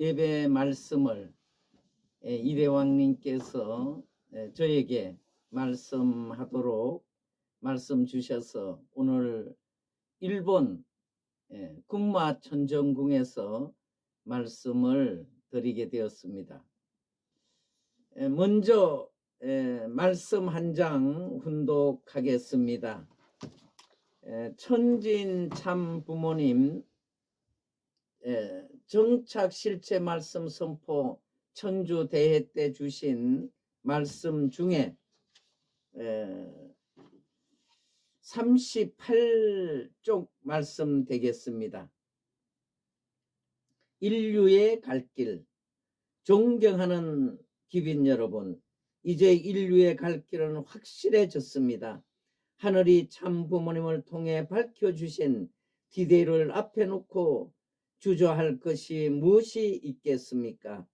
예배 말씀을 이대왕님께서 저에게 말씀하도록 말씀 주셔서 오늘 일본 군마 천정궁에서 말씀을 드리게 되었습니다. 먼저 말씀 한 장 훈독하겠습니다. 천진 참 부모님 정착 실체 말씀 선포 천주 대회 때 주신 말씀 중에 38쪽 말씀 되겠습니다. 인류의 갈 길. 존경하는 기빈 여러분, 이제 인류의 갈 길은 확실해졌습니다. 하늘이 참 부모님을 통해 밝혀주신 디데이를 앞에 놓고 주저할 것이 무엇이 있겠습니까?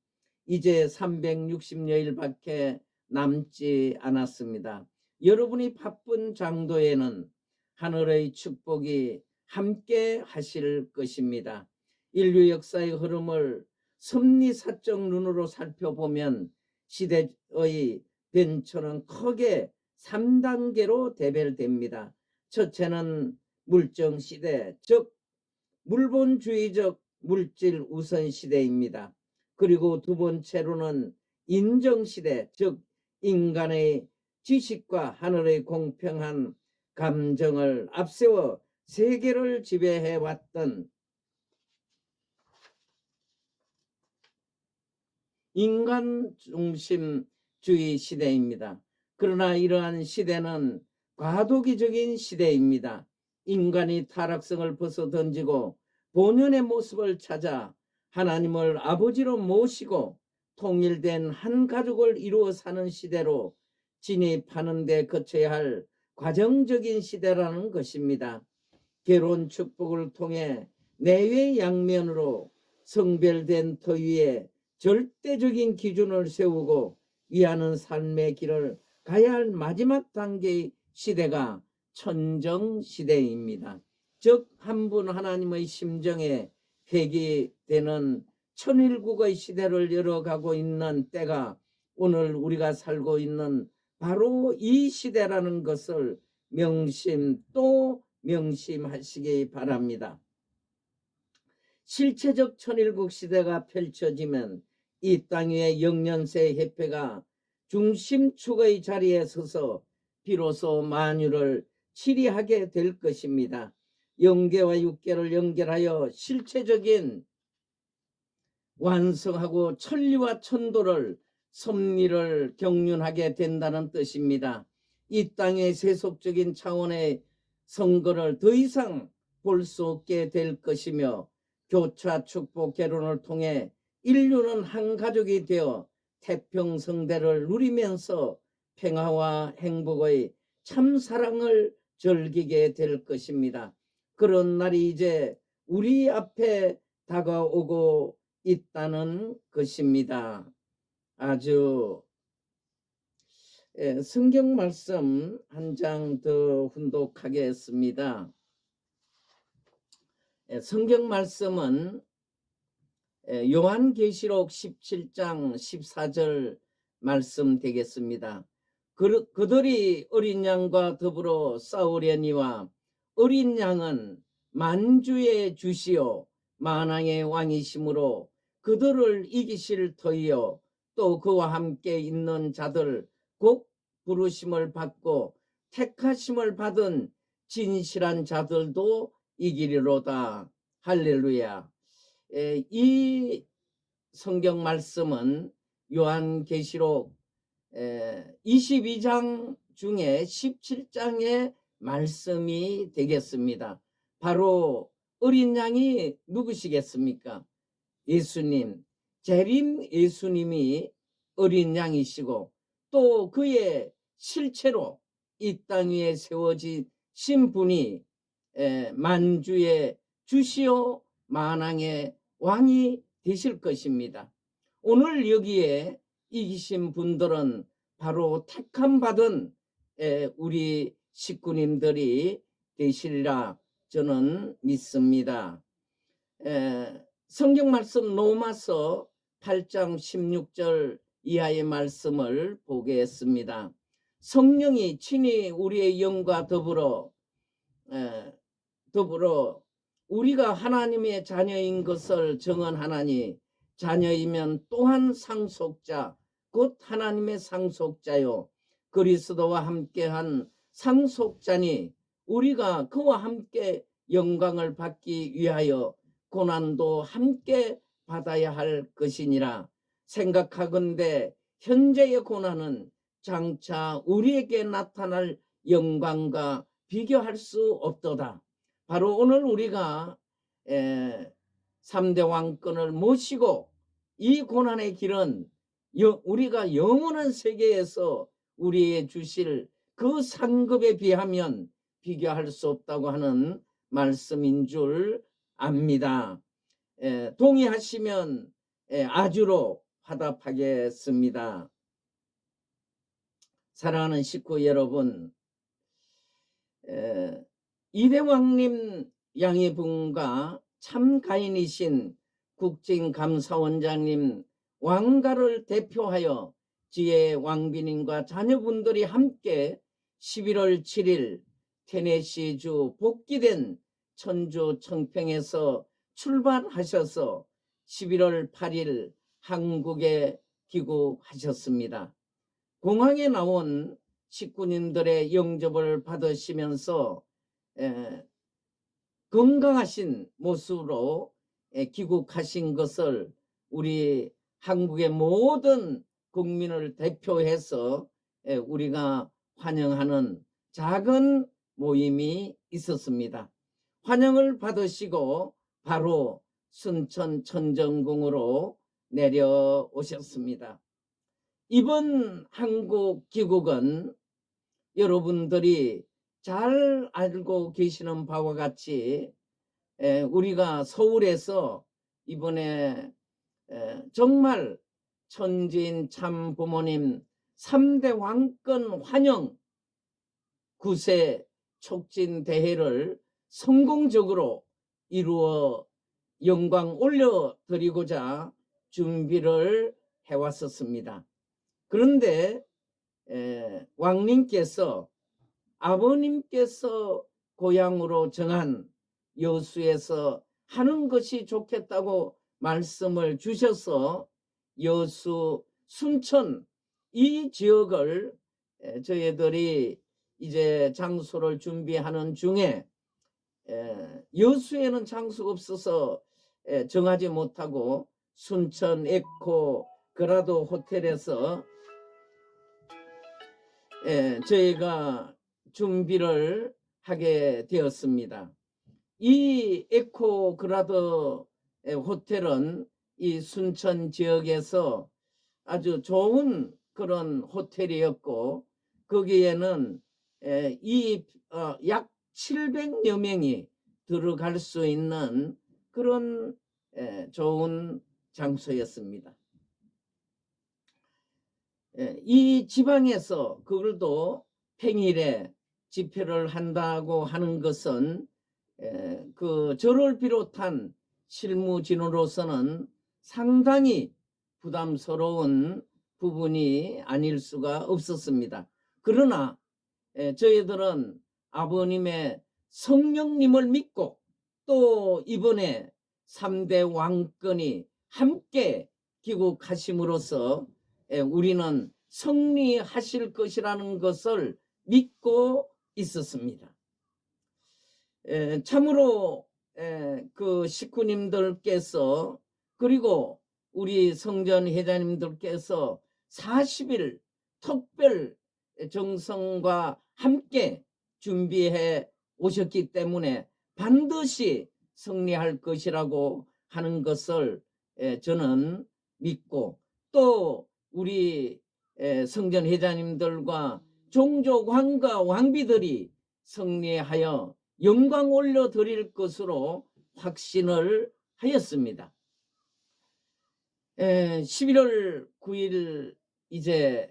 이제 360여일밖에 남지 않았습니다. 여러분이 바쁜 장도에는 하늘의 축복이 함께 하실 것입니다. 인류 역사의 흐름을 섭리사적 눈으로 살펴보면 시대의 변천은 크게 3단계로 대별됩니다. 첫째는 물정 시대, 즉 물본주의적 물질 우선 시대입니다. 그리고 두 번째로는 인정시대, 즉 인간의 지식과 하늘의 공평한 감정을 앞세워 세계를 지배해왔던 인간 중심주의 시대입니다. 그러나 이러한 시대는 과도기적인 시대입니다. 인간이 타락성을 벗어던지고 본연의 모습을 찾아 하나님을 아버지로 모시고 통일된 한 가족을 이루어 사는 시대로 진입하는 데 거쳐야 할 과정적인 시대라는 것입니다. 결혼 축복을 통해 내외 양면으로 성별된 터 위에 절대적인 기준을 세우고 위하는 삶의 길을 가야 할 마지막 단계의 시대가 천정시대입니다. 즉 한 분 하나님의 심정에 회귀되는 천일국의 시대를 열어가고 있는 때가 오늘 우리가 살고 있는 바로 이 시대라는 것을 또 명심하시기 바랍니다. 실체적 천일국 시대가 펼쳐지면 이 땅 위에 영년세 협회가 중심축의 자리에 서서 비로소 만유를 치리하게 될 것입니다. 영계와 육계를 연결하여 실체적인 완성하고 천리와 천도를 섭리를 경륜하게 된다는 뜻입니다. 이 땅의 세속적인 차원의 선거를 더 이상 볼 수 없게 될 것이며 교차 축복 결혼을 통해 인류는 한 가족이 되어 태평성대를 누리면서 평화와 행복의 참사랑을 즐기게 될 것입니다. 그런 날이 이제 우리 앞에 다가오고 있다는 것입니다. 아주 성경 말씀 한 장 더 훈독하겠습니다. 성경 말씀은 요한계시록 17장 14절 말씀 되겠습니다. 그들이 어린 양과 더불어 싸우려니와 어린 양은 만주의 주시오 만왕의 왕이시므로 그들을 이기실 터이요 또 그와 함께 있는 자들 곧 부르심을 받고 택하심을 받은 진실한 자들도 이기리로다. 할렐루야. 이 성경 말씀은 요한계시록 22장 중에 17장의 말씀이 되겠습니다. 바로 어린 양이 누구시겠습니까? 예수님, 재림 예수님이 어린 양이시고 또 그의 실체로 이 땅 위에 세워지신 분이 만주의 주시오 만왕의 왕이 되실 것입니다. 오늘 여기에 이기신 분들은 바로 택함 받은 우리 식구님들이 되시리라 저는 믿습니다. 성경 말씀 로마서 8장 16절 이하의 말씀을 보겠습니다. 성령이 친히 우리의 영과 더불어 우리가 하나님의 자녀인 것을 증언하나니 자녀이면 또한 상속자 곧 하나님의 상속자요 그리스도와 함께한 상속자니 우리가 그와 함께 영광을 받기 위하여 고난도 함께 받아야 할 것이니라. 생각하건대 현재의 고난은 장차 우리에게 나타날 영광과 비교할 수 없도다. 바로 오늘 우리가 3대 왕권을 모시고 이 고난의 길은 우리가 영원한 세계에서 우리의 주실 그 상급에 비하면 비교할 수 없다고 하는 말씀인 줄 압니다. 동의하시면 아주로 화답하겠습니다. 사랑하는 식구 여러분, 이대왕님 양의 부흥과 참가인이신 국진감사원장님 왕가를 대표하여 지혜 왕비님과 자녀분들이 함께 11월 7일 테네시주 복귀된 천주 청평에서 출발하셔서 11월 8일 한국에 귀국하셨습니다. 공항에 나온 식구님들의 영접을 받으시면서 건강하신 모습으로 귀국하신 것을 우리 한국의 모든 국민을 대표해서 우리가 환영하는 작은 모임이 있었습니다. 환영을 받으시고 바로 순천 천정궁으로 내려오셨습니다. 이번 한국 귀국은 여러분들이 잘 알고 계시는 바와 같이 우리가 서울에서 이번에 정말 천지인 참 부모님 3대 왕권 환영 9세 촉진 대회를 성공적으로 이루어 영광 올려드리고자 준비를 해왔었습니다. 그런데 왕님께서 아버님께서 고향으로 정한 여수에서 하는 것이 좋겠다고 말씀을 주셔서 여수 순천 이 지역을 저희들이 이제 장소를 준비하는 중에 여수에는 장소가 없어서 정하지 못하고 순천 에코 그라도 호텔에서 저희가 준비를 하게 되었습니다. 이 에코 그라도 호텔은 이 순천 지역에서 아주 좋은 그런 호텔이었고 거기에는 약 700여 명이 들어갈 수 있는 그런 좋은 장소였습니다. 이 지방에서 그걸도 평일에 집회를 한다고 하는 것은 그 저를 비롯한 실무진으로서는 상당히 부담스러운 부분이 아닐 수가 없었습니다. 그러나 저희들은 아버님의 성령님을 믿고 또 이번에 3대 왕권이 함께 귀국하심으로써 우리는 승리하실 것이라는 것을 믿고 있었습니다. 참으로 그 식구님들께서 그리고 우리 성전회장님들께서 40일 특별 정성과 함께 준비해 오셨기 때문에 반드시 승리할 것이라고 하는 것을 저는 믿고 또 우리 성전회장님들과 종족 왕과 왕비들이 승리하여 영광 올려드릴 것으로 확신을 하였습니다. 11월 9일 이제를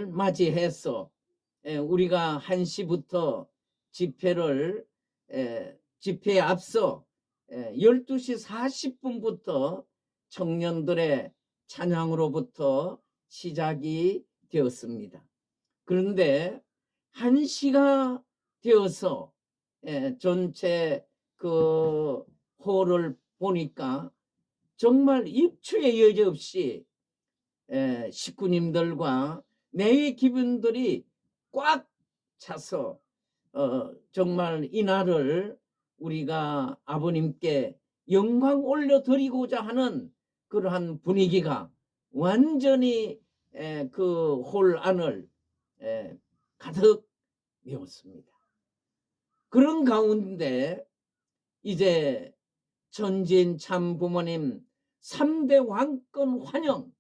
맞이해서 우리가 1시부터 집회에 앞서 12시 40분부터 청년들의 찬양으로부터 시작이 되었습니다. 그런데 1시가 되어서 전체 그 홀을 보니까 정말 입추의 여지 없이 식구님들과 내외 기분들이 꽉 차서 정말 이날을 우리가 아버님께 영광 올려드리고자 하는 그러한 분위기가 완전히 그 홀 안을 가득 메웠습니다. 그런 가운데 이제 전진 참부모님 3대 왕권 환영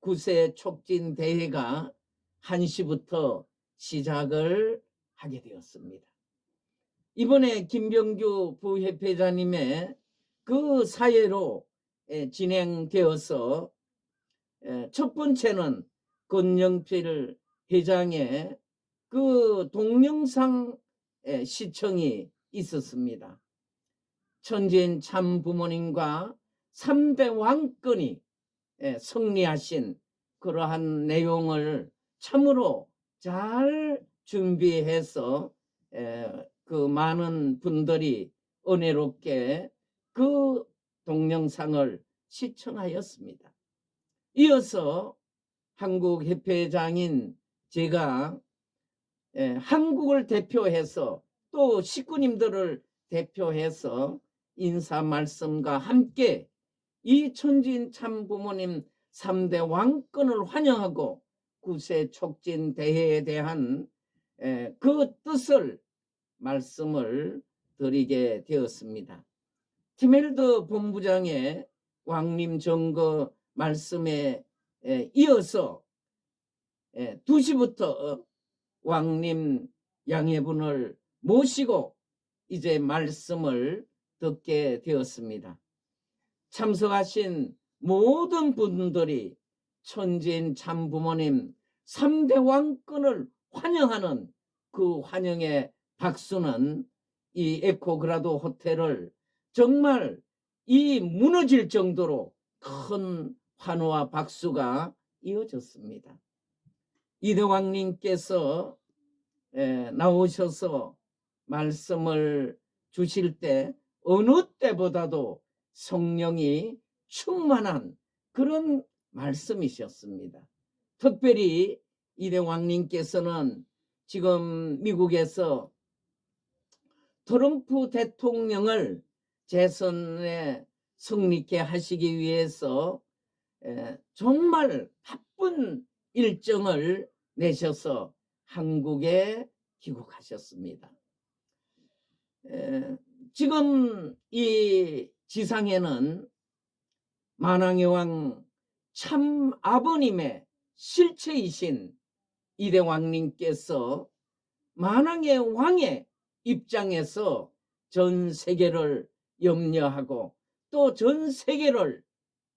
9세 촉진 대회가 1시부터 시작을 하게 되었습니다. 이번에 김병규 부협회장님의 그 사회로 진행되어서 첫 번째는 권영필 회장의 그 동영상 시청이 있었습니다. 천진 참부모님과 3대 왕권이 승리하신 그러한 내용을 참으로 잘 준비해서 그 많은 분들이 은혜롭게 그 동영상을 시청하였습니다. 이어서 한국협회장인 제가 한국을 대표해서 또 식구님들을 대표해서 인사 말씀과 함께 이 천진 참부모님 3대 왕권을 환영하고 9세 촉진 대회에 대한 그 뜻을 말씀을 드리게 되었습니다. 티멜드 본부장의 왕림 정거 말씀에 이어서 2시부터 왕림 양해분을 모시고 이제 말씀을 듣게 되었습니다. 참석하신 모든 분들이 천진 참부모님 3대 왕권을 환영하는 그 환영의 박수는 이 에코그라도 호텔을 정말 이 무너질 정도로 큰 환호와 박수가 이어졌습니다. 이대왕님께서 나오셔서 말씀을 주실 때 어느 때보다도 성령이 충만한 그런 말씀이셨습니다. 특별히 이대왕님께서는 지금 미국에서 트럼프 대통령을 재선에 승리케 하시기 위해서 정말 바쁜 일정을 내셔서 한국에 귀국하셨습니다. 지금 이 지상에는 만왕의 왕 참 아버님의 실체이신 이대왕님께서 만왕의 왕의 입장에서 전 세계를 염려하고 또 전 세계를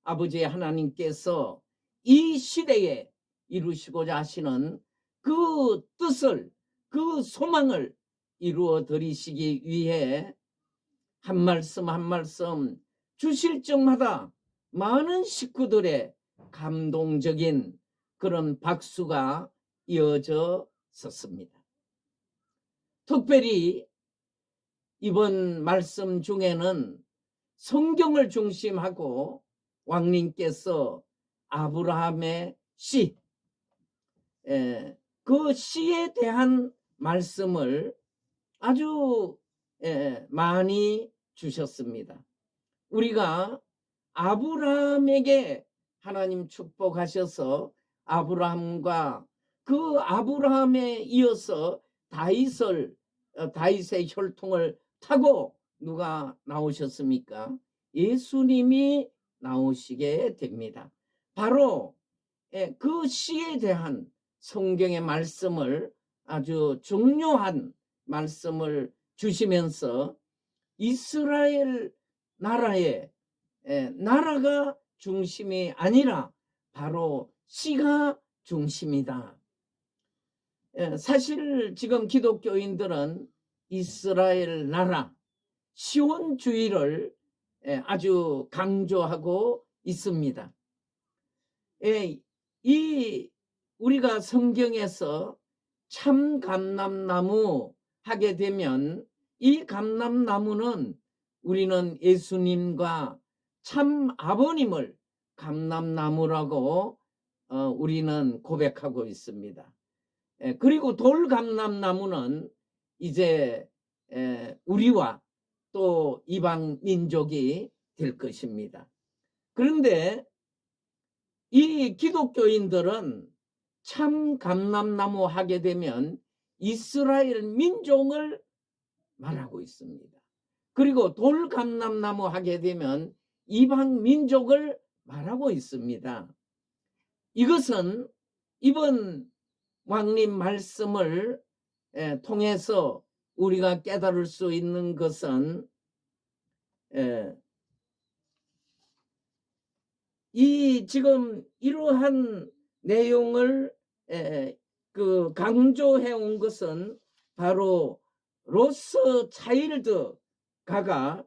아버지 하나님께서 이 시대에 이루시고자 하시는 그 뜻을 그 소망을 이루어 드리시기 위해 한 말씀 한 말씀 주실 적마다 많은 식구들의 감동적인 그런 박수가 이어져 섰습니다. 특별히 이번 말씀 중에는 성경을 중심하고 왕님께서 아브라함의 씨, 그 씨에 대한 말씀을 아주 많이 주셨습니다. 우리가 아브라함에게 하나님 축복하셔서 아브라함과 그 아브라함에 이어서 다윗의 혈통을 타고 누가 나오셨습니까? 예수님이 나오시게 됩니다. 바로 그 씨에 대한 성경의 말씀을 아주 중요한 말씀을 주시면서 이스라엘 나라의 나라가 중심이 아니라 바로 씨가 중심이다. 사실 지금 기독교인들은 이스라엘 나라 시온주의를 아주 강조하고 있습니다. 이 우리가 성경에서 참 감람나무 하게 되면 이 감람나무는 우리는 예수님과 참 아버님을 감람나무라고 우리는 고백하고 있습니다. 그리고 돌감람나무는 이제 우리와 또 이방 민족이 될 것입니다. 그런데 이 기독교인들은 참 감람나무 하게 되면 이스라엘 민족을 말하고 있습니다. 그리고 돌감람나무 하게 되면 이방 민족을 말하고 있습니다. 이것은 이번 왕님 말씀을 통해서 우리가 깨달을 수 있는 것은 이 지금 이러한 내용을 강조해 온 것은 바로 로스 차일드가가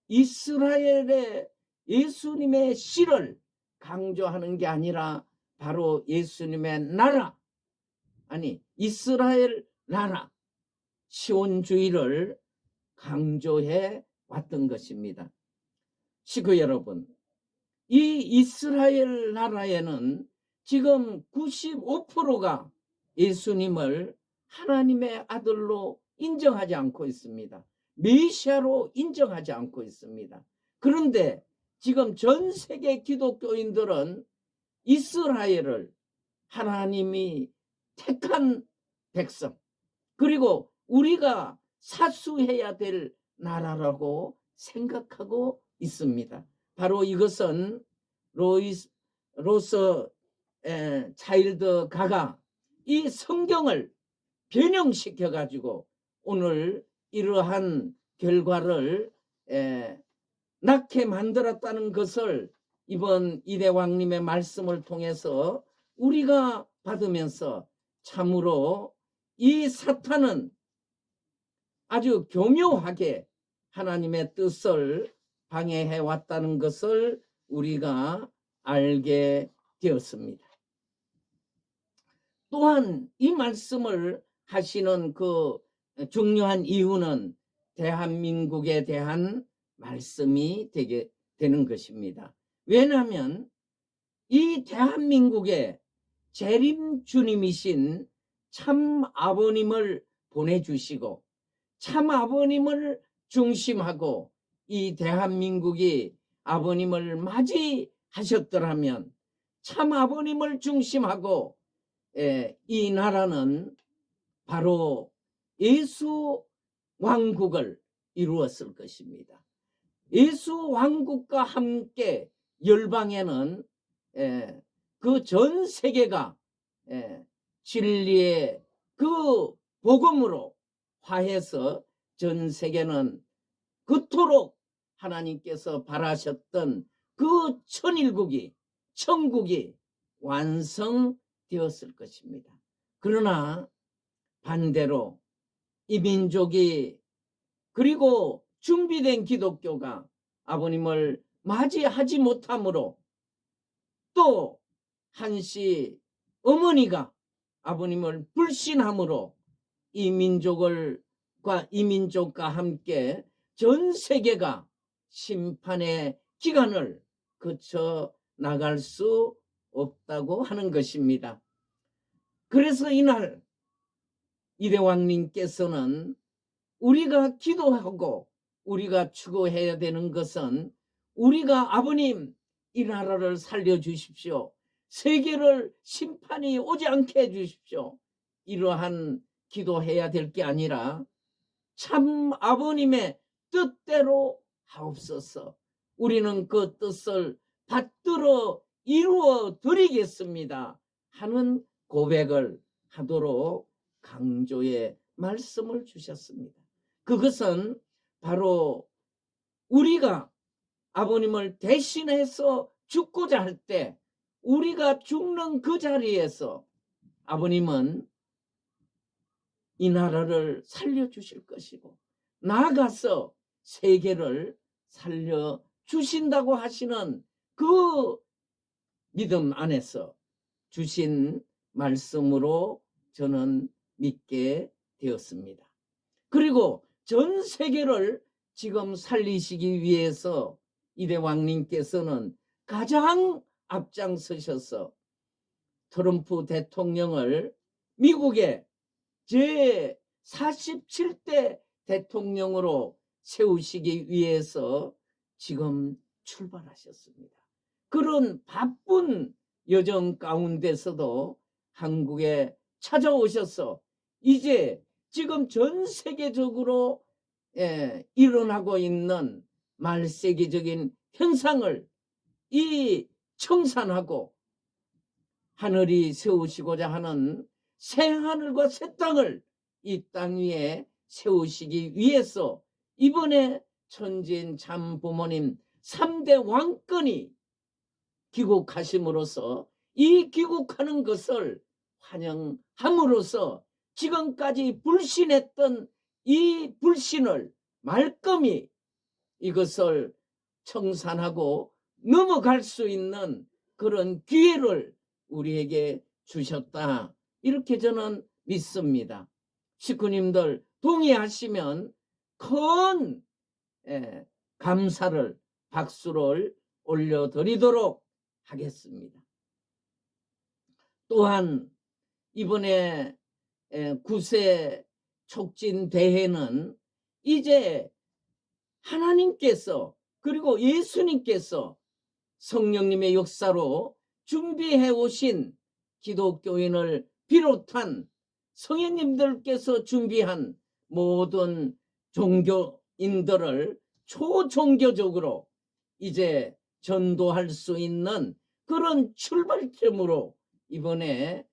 이스라엘의 예수님의 씨를 강조하는 게 아니라 바로 예수님의 나라, 아니 이스라엘 나라 시온주의를 강조해 왔던 것입니다. 식구 여러분, 이 이스라엘 나라에는 지금 95%가 예수님을 하나님의 아들로 인정하지 않고 있습니다. 메시아로 인정하지 않고 있습니다. 그런데 지금 전 세계 기독교인들은 이스라엘을 하나님이 택한 백성, 그리고 우리가 사수해야 될 나라라고 생각하고 있습니다. 바로 이것은 로스 차일드가가 이 성경을 변형시켜 가지고 오늘 이러한 결과를 낳게 만들었다는 것을 이번 이대왕님의 말씀을 통해서 우리가 받으면서 참으로 이 사탄은 아주 교묘하게 하나님의 뜻을 방해해 왔다는 것을 우리가 알게 되었습니다. 또한 이 말씀을 하시는 그 중요한 이유는 대한민국에 대한 말씀이 되는 것입니다. 왜냐하면 이 대한민국에 재림 주님이신 참 아버님을 보내주시고 참 아버님을 중심하고 이 대한민국이 아버님을 맞이하셨더라면 참 아버님을 중심하고 이 나라는 바로 예수 왕국을 이루었을 것입니다. 예수 왕국과 함께 열방에는 그 전 세계가 진리의 그 복음으로 화해서 전 세계는 그토록 하나님께서 바라셨던 그 천일국이 천국이 완성되었을 것입니다. 그러나 반대로 이 민족이 그리고 준비된 기독교가 아버님을 맞이하지 못함으로 또 한시 어머니가 아버님을 불신함으로 이 민족과 함께 전 세계가 심판의 기간을 거쳐 나갈 수 없다고 하는 것입니다. 그래서 이날 이대왕님께서는 우리가 기도하고 우리가 추구해야 되는 것은 우리가 아버님 이 나라를 살려주십시오. 세계를 심판이 오지 않게 해주십시오. 이러한 기도해야 될 게 아니라 참 아버님의 뜻대로 하옵소서. 우리는 그 뜻을 받들어 이루어 드리겠습니다 하는 고백을 하도록 강조의 말씀을 주셨습니다. 그것은 바로 우리가 아버님을 대신해서 죽고자 할 때 우리가 죽는 그 자리에서 아버님은 이 나라를 살려주실 것이고 나아가서 세계를 살려주실 주신다고 하시는 그 믿음 안에서 주신 말씀으로 저는 믿게 되었습니다. 그리고 전 세계를 지금 살리시기 위해서 이대 왕님께서는 가장 앞장서셔서 트럼프 대통령을 미국의 제 47대 대통령으로 세우시기 위해서 지금 출발하셨습니다. 그런 바쁜 여정 가운데서도 한국에 찾아오셔서 이제 지금 전 세계적으로 일어나고 있는 말세계적인 현상을 이 청산하고 하늘이 세우시고자 하는 새 하늘과 새 땅을 이 땅 위에 세우시기 위해서 이번에 천지인 참부모님 3대 왕권이 귀국하심으로써 이 귀국하는 것을 환영함으로써 지금까지 불신했던 이 불신을 말끔히 이것을 청산하고 넘어갈 수 있는 그런 기회를 우리에게 주셨다. 이렇게 저는 믿습니다. 식구님들 동의하시면 큰 감사를 박수를 올려드리도록 하겠습니다. 또한 이번에 9세 촉진 대회는 이제 하나님께서 그리고 예수님께서 성령님의 역사로 준비해 오신 기독교인을 비롯한 성현님들께서 준비한 모든 종교인들을 초종교적으로 이제 전도할 수 있는 그런 출발점으로 이번에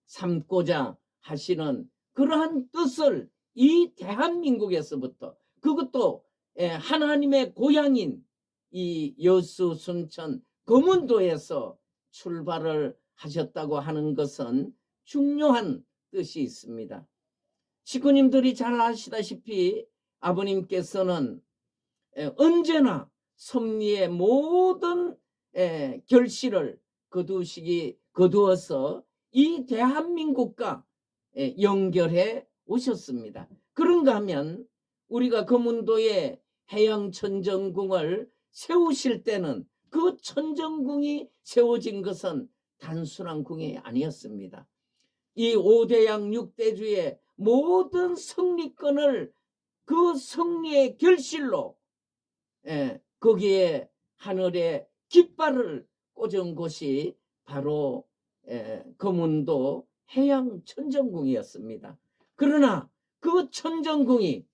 삼고자 하시는 그러한 뜻을 이 대한민국에서부터 그것도 하나님의 고향인 이 여수 순천 거문도에서 출발을 하셨다고 하는 것은 중요한 뜻이 있습니다. 식구님들이 잘 아시다시피 아버님께서는 언제나 섭리의 모든 결실을 거두어서 이 대한민국과 연결해 오셨습니다. 그런가 하면 우리가 거문도에 해양천정궁을 세우실 때는 그 천정궁이 세워진 것은 단순한 궁이 아니었습니다. 이 5대양 6대주의 모든 성리권을 그 성리의 결실로 거기에 하늘의 깃발을 꽂은 곳이 바로 거문도 해양천정궁이었습니다. 그러나 그 천정궁이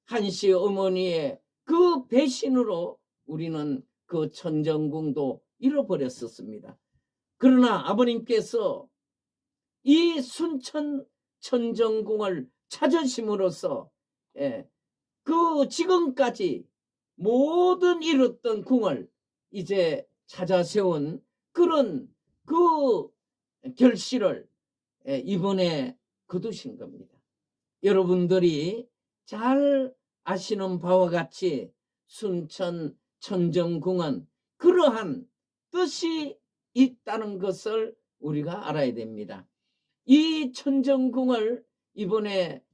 한시 어머니의 그 배신으로 우리는 그 천정궁도 잃어버렸었습니다. 그러나 아버님께서 이 순천 천정궁을 찾으심으로써 그 지금까지 모든 잃었던 궁을 이제 찾아 세운 그런 그 결실을 이번에 거두신 겁니다. 여러분들이 잘 아시는 바와 같이 순천 천정궁은 그러한 뜻이 있다는 것을 우리가 알아야 됩니다. 이 천정궁을 이번에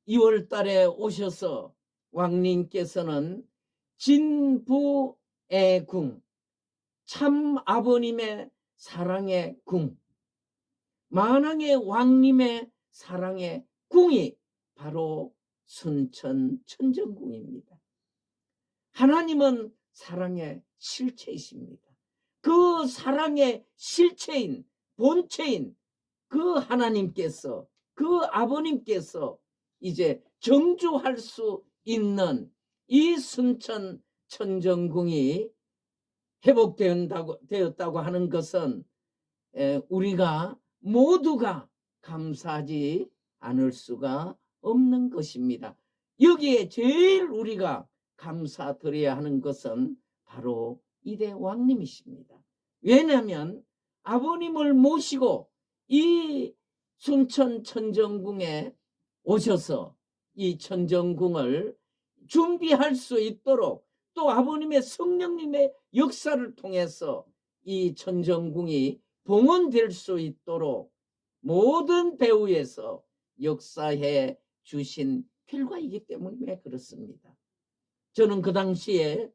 2월 달에 오셔서 왕님께서는 진부의 궁, 참 아버님의 사랑의 궁, 만왕의 왕님의 사랑의 궁이 바로 순천 천정궁입니다. 하나님은 사랑의 실체이십니다. 그 사랑의 실체인 본체인 그 하나님께서 그 아버님께서 이제 정주할 수 있는 이 순천 천정궁이 회복되었다고 하는 것은 우리가 모두가 감사하지 않을 수가 없는 것입니다. 여기에 제일 우리가 감사드려야 하는 것은 바로 이대 왕님이십니다. 왜냐하면 아버님을 모시고 이 순천 천정궁에 오셔서 이 천정궁을 준비할 수 있도록 또 아버님의 성령님의 역사를 통해서 이 천정궁이 봉헌될 수 있도록 모든 배후에서 역사해 주신 결과이기 때문에 그렇습니다. 저는 그 당시에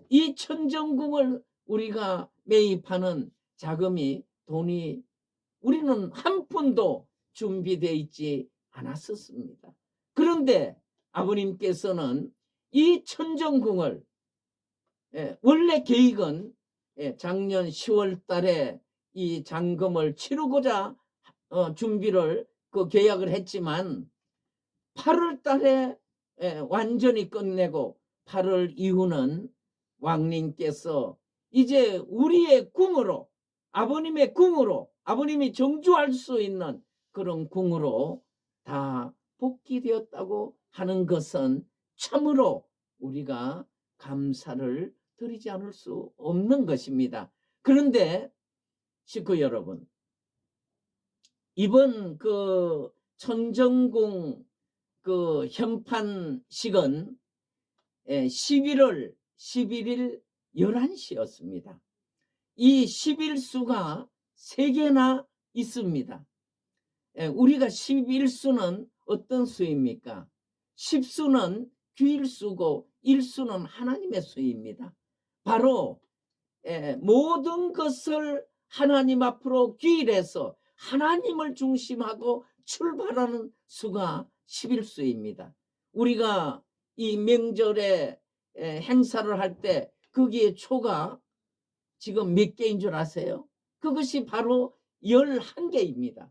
이 천정궁을 우리가 매입하는 자금이 돈이 우리는 한 푼도 준비되어 있지 않았었습니다. 그런데 아버님께서는 이 천정궁을 원래 계획은 작년 10월 달에 이 잔금을 치르고자 준비를 계약을 했지만 8월 달에 완전히 끝내고 8월 이후는 왕님께서 이제 우리의 궁으로 아버님의 궁으로 아버님이 정주할 수 있는 그런 궁으로 다 복귀되었다고 하는 것은 참으로 우리가 감사를 드리지 않을 수 없는 것입니다. 그런데 식구 여러분, 이번 그 천정궁 그 현판식은 11월 11일 11시였습니다. 이 11수가 3개나 있습니다. 우리가 11수는 어떤 수입니까? 10수는 귀일수고 1수는 하나님의 수입니다. 바로 모든 것을 하나님 앞으로 귀일해서 하나님을 중심하고 출발하는 수가 11수입니다. 우리가 이 명절에 행사를 할 때 거기에 초가 지금 몇 개인 줄 아세요? 그것이 바로 11개입니다.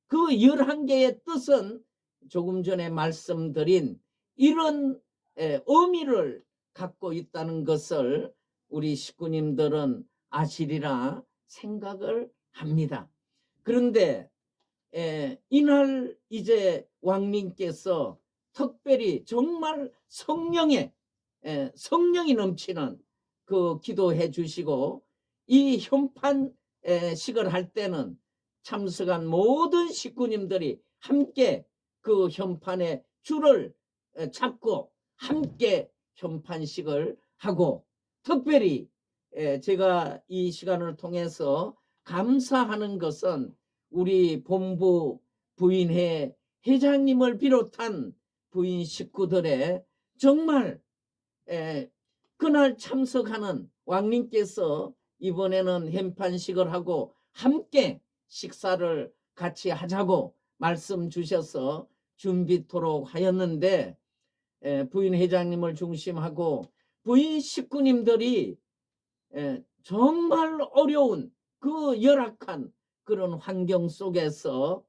그 11개의 뜻은 조금 전에 말씀드린 이런 의미를 갖고 있다는 것을 우리 식구님들은 아시리라 생각을 합니다. 그런데 이날 이제 왕님께서 특별히 정말 성령이 넘치는 그 기도해 주시고 이 현판식을 할 때는 참석한 모든 식구님들이 함께 그 현판의 줄을 잡고 함께 현판식을 하고 특별히 제가 이 시간을 통해서 감사하는 것은 우리 본부 부인회 회장님을 비롯한 부인 식구들의 정말 그날 참석하는 왕님께서 이번에는 현판식을 하고 함께 식사를 같이 하자고 말씀 주셔서 준비토록 하였는데 부인 회장님을 중심하고 부인 식구님들이 정말 어려운 그 열악한 그런 환경 속에서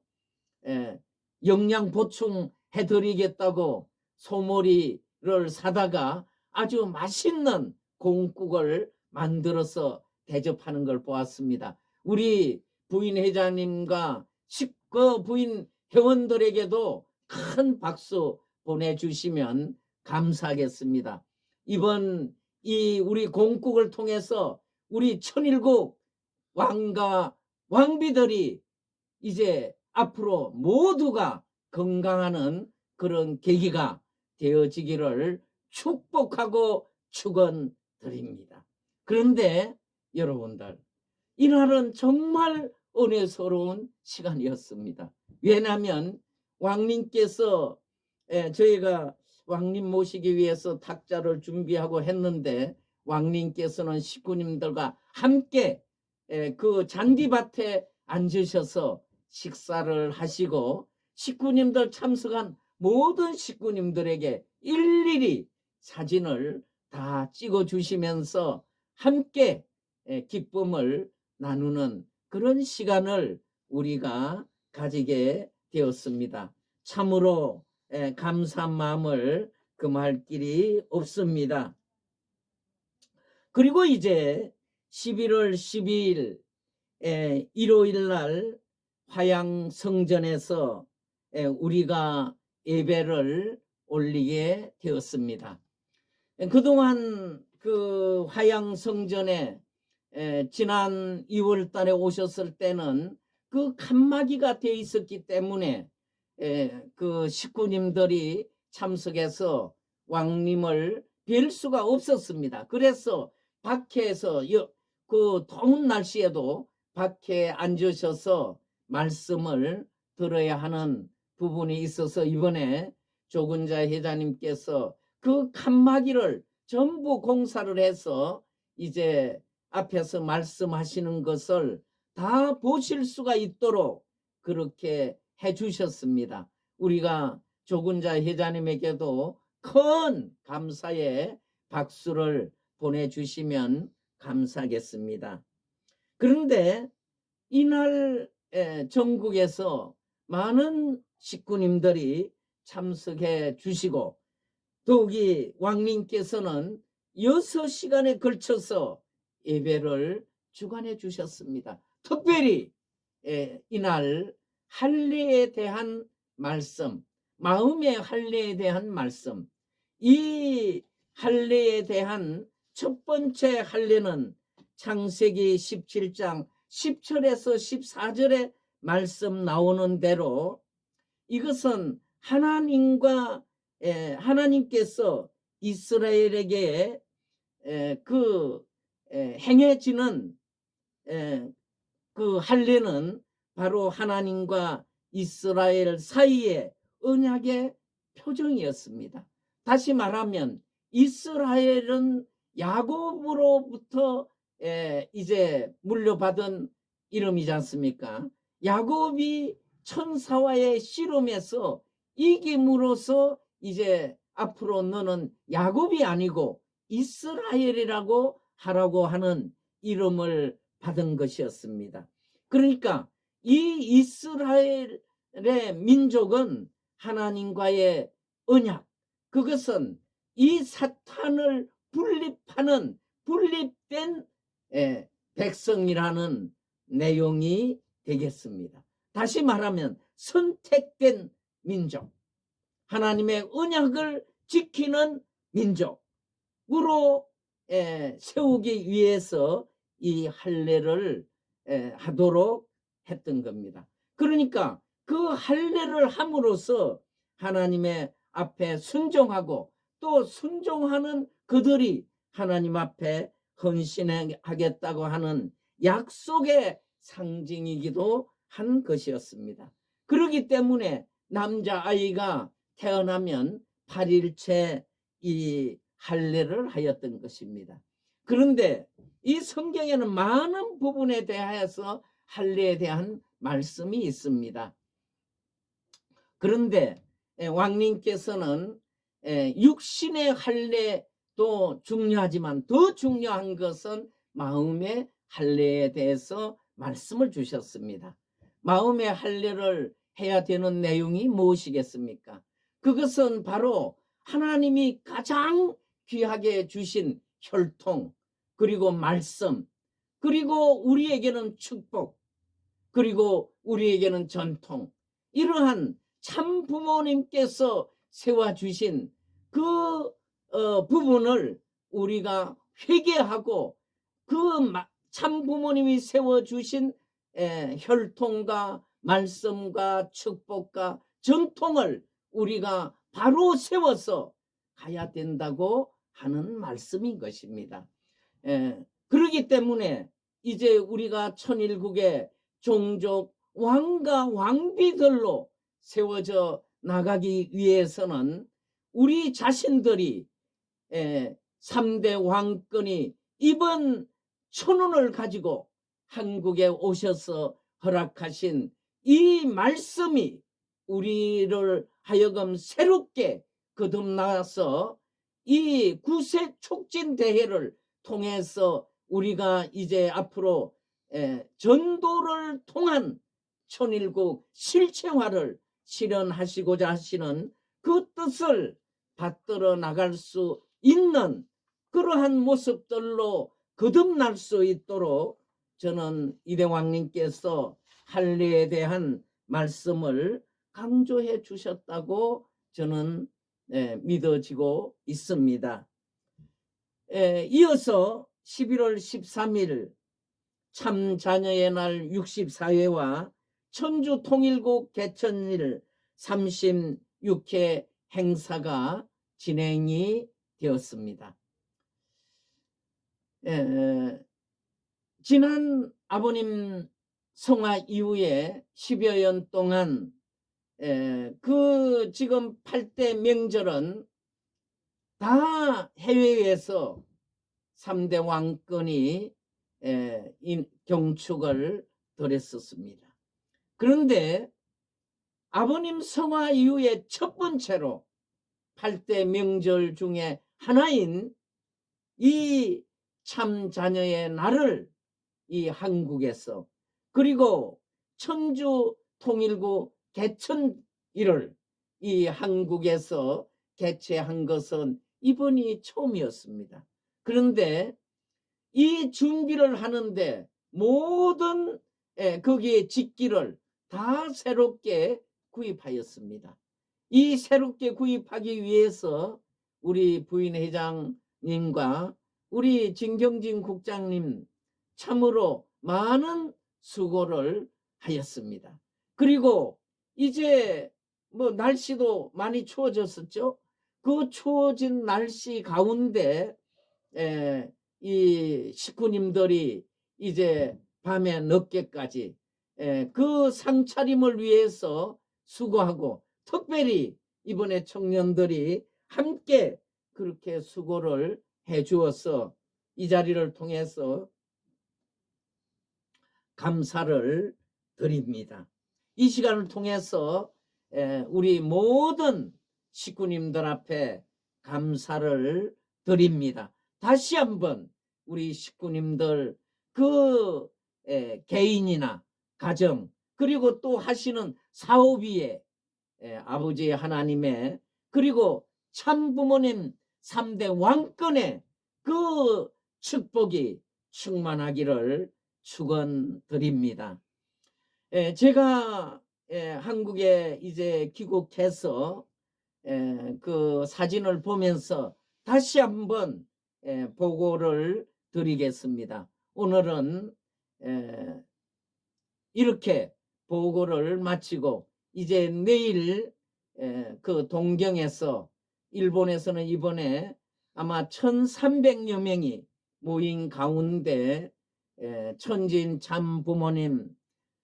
영양 보충해 드리겠다고 소머리를 사다가 아주 맛있는 공국을 만들어서 대접하는 걸 보았습니다. 우리 부인 회장님과 식구 부인 회원들에게도 큰 박수 보내주시면 감사하겠습니다. 이번 이 우리 공국을 통해서 우리 천일국 왕과 왕비들이 이제 앞으로 모두가 건강하는 그런 계기가 되어지기를 축복하고 축원드립니다. 그런데 여러분들 이날은 정말 은혜스러운 시간이었습니다. 왜냐하면 왕님께서 저희가 왕님 모시기 위해서 탁자를 준비하고 했는데 왕님께서는 식구님들과 함께 그 잔디밭에 앉으셔서 식사를 하시고 식구님들 참석한 모든 식구님들에게 일일이 사진을 다 찍어 주시면서 함께 기쁨을 나누는 그런 시간을 우리가 가지게 되었습니다. 참으로 감사한 마음을 금할 길이 없습니다. 그리고 이제 11월 12일 일요일 날 화양성전에서 우리가 예배를 올리게 되었습니다. 그동안 그 화양성전에 지난 2월 달에 오셨을 때는 그 칸막이가 되어 있었기 때문에 그 식구님들이 참석해서 왕님을 뵐 수가 없었습니다. 그래서 밖에서 그 더운 날씨에도 밖에 앉으셔서 말씀을 들어야 하는 부분이 있어서 이번에 조근자 회장님께서 그 칸막이를 전부 공사를 해서 이제 앞에서 말씀하시는 것을 다 보실 수가 있도록 그렇게 해 주셨습니다. 우리가 조근자 회장님에게도 큰 감사의 박수를 보내주시면 감사하겠습니다. 그런데 이날 전국에서 많은 식구님들이 참석해 주시고 더욱이 왕님께서는 6시간에 걸쳐서 예배를 주관해 주셨습니다. 특별히 이날 할례에 대한 말씀, 마음의 할례에 대한 말씀, 이 할례에 대한 첫 번째 할례는 창세기 17장 10절에서 14절에 말씀 나오는 대로 이것은 하나님께서 이스라엘에게 행해지는 그 할례는 바로 하나님과 이스라엘 사이의 언약의 표정이었습니다. 다시 말하면 이스라엘은 야곱으로부터 이제 물려받은 이름이지 않습니까? 야곱이 천사와의 씨름에서 이김으로써 이제 앞으로 너는 야곱이 아니고 이스라엘이라고 하라고 하는 이름을 받은 것이었습니다. 그러니까 이 이스라엘의 민족은 하나님과의 언약, 그것은 이 사탄을 분립하는 분립된 백성이라는 내용이 되겠습니다. 다시 말하면 선택된 민족, 하나님의 언약을 지키는 민족으로 세우기 위해서 이 할례를 하도록 했던 겁니다. 그러니까 그 할례를 함으로써 하나님의 앞에 순종하고 또 순종하는 그들이 하나님 앞에 헌신하겠다고 하는 약속의 상징이기도 한 것이었습니다. 그렇기 때문에 남자아이가 태어나면 8일째 이 할례를 하였던 것입니다. 그런데 이 성경에는 많은 부분에 대하여서 할례에 대한 말씀이 있습니다. 그런데 왕님께서는 육신의 할례도 중요하지만 더 중요한 것은 마음의 할례에 대해서 말씀을 주셨습니다. 마음의 할례를 해야 되는 내용이 무엇이겠습니까? 그것은 바로 하나님이 가장 귀하게 주신 혈통, 그리고 말씀, 그리고 우리에게는 축복, 그리고 우리에게는 전통, 이러한 참 부모님께서 세워주신 그 부분을 우리가 회개하고 그 참 부모님이 세워주신 혈통과 말씀과 축복과 전통을 우리가 바로 세워서 가야 된다고 하는 말씀인 것입니다. 그렇기 때문에 이제 우리가 천일국의 종족 왕과 왕비들로 세워져 나가기 위해서는 우리 자신들이 3대 왕권이 이번 천운을 가지고 한국에 오셔서 허락하신 이 말씀이 우리를 하여금 새롭게 거듭나서 이 구색 촉진 대회를 통해서 우리가 이제 앞으로 전도를 통한 천일국 실체화를 실현하시고자 하시는 그 뜻을 받들어 나갈 수 있는 그러한 모습들로 거듭날 수 있도록 저는 이대왕님께서 할례에 대한 말씀을 강조해 주셨다고 저는 믿어지고 있습니다. 이어서 11월 13일 참자녀의 날 64회와 천주통일국 개천일 36회 행사가 진행이 되었습니다. 지난 아버님 성화 이후에 10여 년 동안 그 지금 8대 명절은 다 해외에서 3대 왕권이 경축을 벌였었습니다. 그런데 아버님 성화 이후에 첫 번째로 8대 명절 중에 하나인 이 참자녀의 날을 이 한국에서, 그리고 천주 통일구 개천일을 이 한국에서 개최한 것은 이번이 처음이었습니다. 그런데 이 준비를 하는데 모든 거기에 직기를 다 새롭게 구입하였습니다. 이 새롭게 구입하기 위해서 우리 부인회장님과 우리 진경진 국장님 참으로 많은 수고를 하였습니다. 그리고 이제 뭐 날씨도 많이 추워졌었죠. 그 추워진 날씨 가운데 이 식구님들이 이제 밤에 늦게까지 그 상차림을 위해서 수고하고, 특별히 이번에 청년들이 함께 그렇게 수고를 해 주어서 이 자리를 통해서 감사를 드립니다. 이 시간을 통해서 우리 모든 식구님들 앞에 감사를 드립니다. 다시 한번 우리 식구님들 그 개인이나 가정, 그리고 또 하시는 사업 위에 아버지 하나님의, 그리고 참부모님 3대 왕권의 그 축복이 충만하기를 축원드립니다. 제가 한국에 이제 귀국해서 그 사진을 보면서 다시 한번 보고를 드리겠습니다. 오늘은 이렇게 보고를 마치고 이제 내일 그 동경에서, 일본에서는 이번에 아마 1300여 명이 모인 가운데 천진 참부모님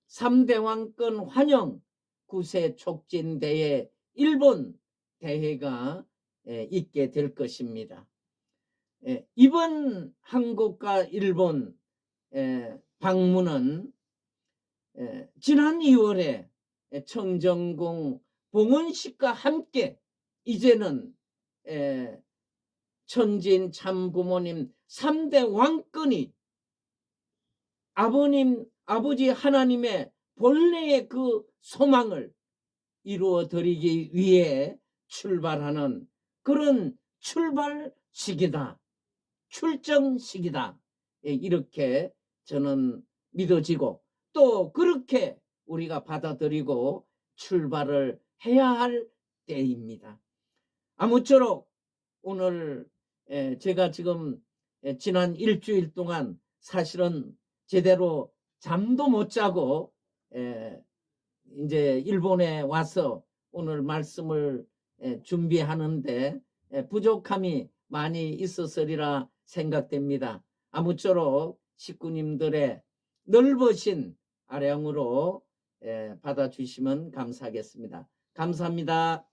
3대 왕권 환영 9세 촉진대회 일본 대회가 있게 될 것입니다. 이번 한국과 일본 방문은 지난 2월에 청정궁 봉헌식과 함께 이제는 천진 참부모님 3대 왕권이 아버지 하나님의 본래의 그 소망을 이루어 드리기 위해 출발하는 그런 출발식이다, 출정식이다, 이렇게 저는 믿어지고, 또 그렇게 우리가 받아들이고 출발을 해야 할 때입니다. 아무쪼록 오늘 제가 지금 지난 일주일 동안 사실은 제대로 잠도 못 자고 이제 일본에 와서 오늘 말씀을 준비하는데 부족함이 많이 있었으리라 생각됩니다. 아무쪼록 식구님들의 넓으신 아량으로 받아주시면 감사하겠습니다. 감사합니다.